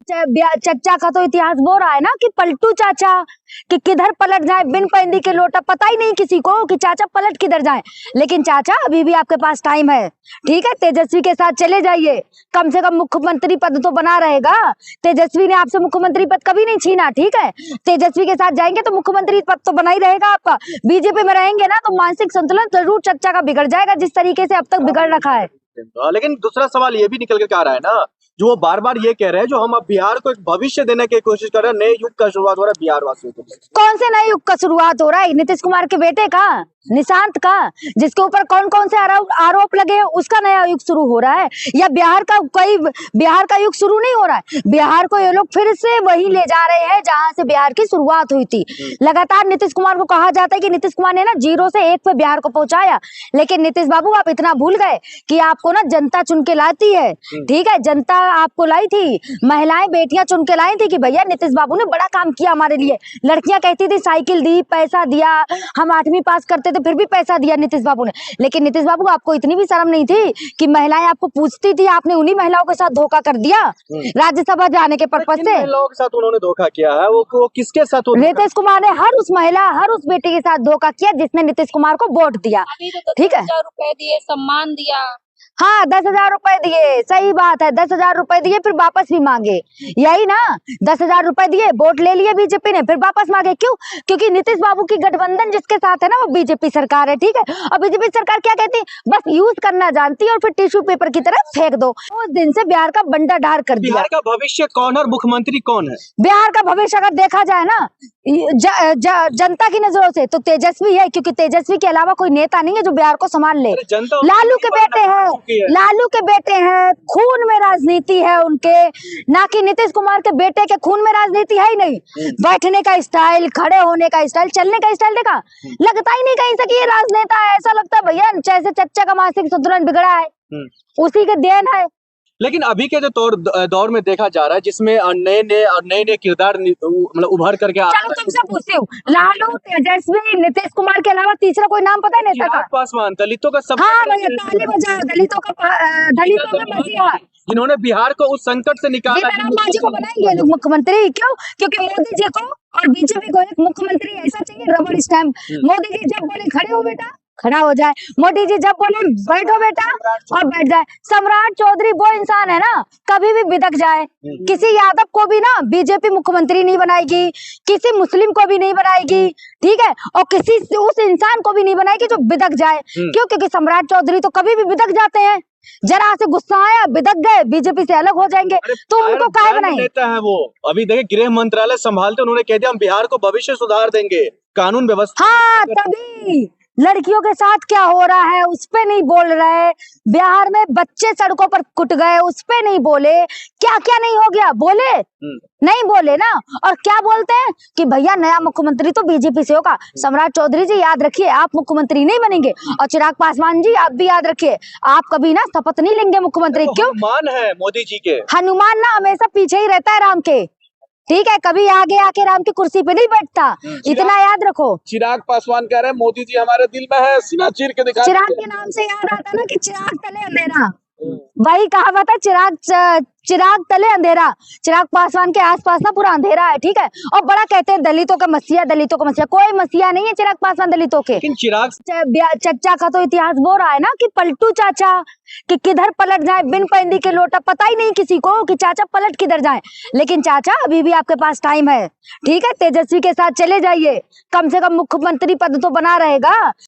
चच्चा का तो इतिहास वो रहा है ना कि पलटू चाचा, कि किधर पलट जाए बिन पैंदी के लोटा, पता ही नहीं किसी को कि चाचा पलट किधर जाए। लेकिन चाचा अभी भी आपके पास टाइम है, ठीक है, तेजस्वी के साथ चले जाइए, कम से कम मुख्यमंत्री पद तो बना रहेगा। तेजस्वी ने आपसे मुख्यमंत्री पद कभी नहीं छीना, ठीक है, तेजस्वी के साथ जाएंगे तो मुख्यमंत्री पद तो बना ही रहेगा आपका। बीजेपी में रहेंगे ना तो मानसिक संतुलन जरूर चच्चा का बिगड़ जाएगा, जिस तरीके से अब तक बिगड़ रखा है। लेकिन दूसरा सवाल ये भी निकल के आ रहा है ना, जो वो बार बार ये कह रहे हैं, जो हम अब बिहार को एक भविष्य देने की कोशिश कर रहे हैं, नए युग का शुरुआत हो रहा है बिहार वासियों को। कौन से नए युग का शुरुआत हो रहा है? नीतीश कुमार के बेटे का, निशांत का, जिसके ऊपर कौन कौन से आरोप लगे हैं, उसका नया युग शुरू हो रहा है? या बिहार का युग शुरू नहीं हो रहा है? बिहार को ये लोग फिर से वही ले जा रहे हैं जहां से बिहार की शुरुआत हुई थी। लगातार नीतीश कुमार को कहा जाता है कि नीतीश कुमार ने ना 0 से 1 पे बिहार को पहुंचाया, लेकिन नीतीश बाबू आप इतना भूल गए कि आपको ना जनता चुन के लाती है, ठीक है, जनता आपको लाई थी, महिलाएं बेटियां चुन के लाई थी कि भैया नीतीश बाबू ने बड़ा काम किया हमारे लिए। लड़कियां कहती थी साइकिल दी, पैसा दिया, हम 8वीं पास करते तो फिर भी पैसा दिया नीतीश बाबू ने। लेकिन नीतीश बाबू आपको इतनी भी शर्म नहीं थी कि महिलाएं आपको पूछती थी, आपने उन्हीं महिलाओं के साथ धोखा कर दिया राज्यसभा जाने के पर्पज से। महिलाओं के साथ उन्होंने धोखा किया है, वो किसके साथ? नीतीश कुमार ने हर उस महिला, हर उस बेटी के साथ धोखा किया जिसने नीतीश कुमार को वोट दिया, ठीक है, 10,000 रुपए दिए, सम्मान दिया। हाँ 10,000 रुपए दिए, सही बात है, 10,000 रुपए दिए फिर वापस भी मांगे, यही ना, 10,000 रुपए दिए, वोट ले लिए बीजेपी ने, फिर वापस मांगे। क्यों? क्योंकि नीतीश बाबू की गठबंधन जिसके साथ है ना वो बीजेपी सरकार है, ठीक है। और बीजेपी सरकार क्या कहती है? बस यूज करना जानती है और फिर टिश्यू पेपर की तरह फेंक दो। उस दिन से बिहार का बंडा ढार कर दिया। बिहार का भविष्य कौन है और मुख्यमंत्री कौन है? बिहार का भविष्य अगर देखा जाए ना जनता की नजरों से तो तेजस्वी है, क्योंकि तेजस्वी के अलावा कोई नेता नहीं है जो बिहार को संभाल ले। लालू के बेटे हैं, लालू के बेटे हैं, खून में राजनीति है उनके, ना कि नीतीश कुमार के बेटे के खून में राजनीति है ही नहीं। बैठने का स्टाइल, खड़े होने का स्टाइल, चलने का स्टाइल देखा, लगता ही नहीं कहीं से कि ये राजनेता है। ऐसा लगता है भैया जैसे चच्चा का मानसिक संतुलन बिगड़ा है, उसी के देन है। लेकिन अभी के जो दौर में देखा जा रहा है, जिसमें नए किरदार मतलब उभर करके चलो तुमसे पूछती हूँ, लालू, तेजस्वी, नीतीश कुमार के अलावा तीसरा कोई नाम पता है नेता का? पासवान, दलितों का सब। हाँ भैया ताली बजाओ, दलितों का मसीहा, जिन्होंने बिहार को उस संकट से निकाला। जी को बनाएंगे लोग मुख्यमंत्री। क्यों? क्योंकि मोदी जी को और बीजेपी को एक मुख्यमंत्री ऐसा चाहिए रबड़ स्टैम्प। मोदी जी जब बोले खड़े हो बेटा, खड़ा हो जाए, मोदी जी जब बोले बैठो बेटा और बैठ जाए। सम्राट चौधरी वो इंसान है ना, कभी भी बिदक जाए। किसी यादव को भी ना बीजेपी मुख्यमंत्री नहीं बनाएगी, किसी मुस्लिम को भी नहीं बनाएगी, ठीक है, और किसी उस इंसान को भी नहीं बनाएगी जो बिदक जाए। क्यों? क्योंकि सम्राट चौधरी तो कभी भी बिदक जाते हैं, जरा से गुस्सा आया बिदक गए, बीजेपी से अलग हो जाएंगे, तो उनको काहे बनाएंगे? नेता है वो, अभी देखिए गृह मंत्रालय संभालते, उन्होंने कह दिया हम बिहार को भविष्य सुधार देंगे, कानून व्यवस्था। हाँ तभी लड़कियों के साथ क्या हो रहा है उस पे नहीं बोल रहे, बिहार में बच्चे सड़कों पर कुट गए उस पे नहीं बोले, क्या क्या नहीं हो गया बोले? नहीं बोले ना। और क्या बोलते हैं कि भैया नया मुख्यमंत्री तो बीजेपी से होगा। सम्राट चौधरी जी याद रखिए, आप मुख्यमंत्री नहीं बनेंगे, और चिराग पासवान जी आप भी याद रखिए, आप कभी ना शपथ नहीं लेंगे मुख्यमंत्री। क्यों? हनुमान है मोदी जी के, हनुमान ना हमेशा पीछे ही रहता है राम के, ठीक है, कभी आगे आके राम की कुर्सी पे नहीं बैठता, इतना याद रखो। चिराग पासवान कह रहे हैं मोदी जी हमारे दिल में है, सीना चीर के दिखा। चिराग के नाम से याद आता ना कि चिराग तले अंधेरा, वही कहावत है, चिराग तले अंधेरा। चिराग पासवान के आसपास ना पूरा अंधेरा है, ठीक है। और बड़ा कहते हैं दलितों का मसीहा, दलितों का मसीहा, कोई मसीहा नहीं है चिराग पासवान दलितों के। लेकिन चिराग चच्चा का तो इतिहास वो रहा है ना कि पलटू चाचा, कि किधर पलट जाए बिन पैंदी के लोटा, पता ही नहीं किसी को कि चाचा पलट किधर जाए। लेकिन चाचा अभी भी आपके पास टाइम है, ठीक है, तेजस्वी के साथ चले जाइए, कम से कम मुख्यमंत्री पद तो बना रहेगा।